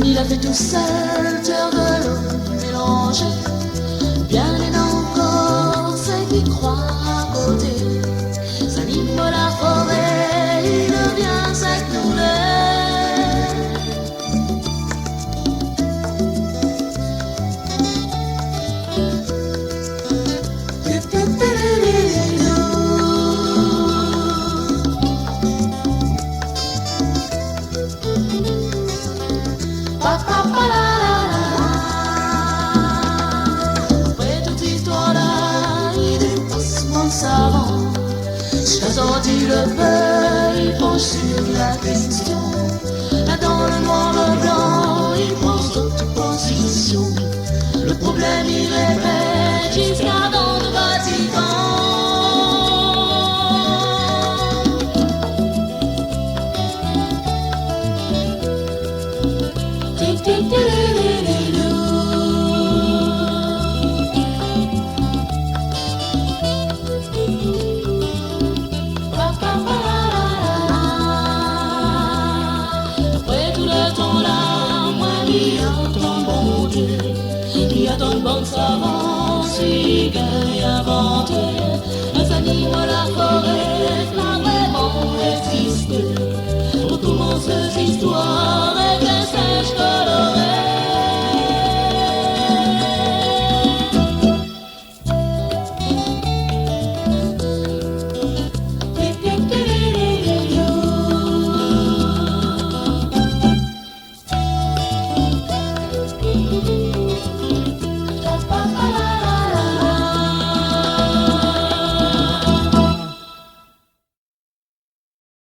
Il a fait tout seul, terre de l'eau mélangée. Bien et non encore, c'est qui croit à côté. S'anime la forêt, il devient sec sorti le peur, il pense sur la question. Là dans le noir, le blanc, il prend toute position. Le problème il répète jusqu'à dans le Vatican. Il y a tant de bonnes savantes, si gagne avant.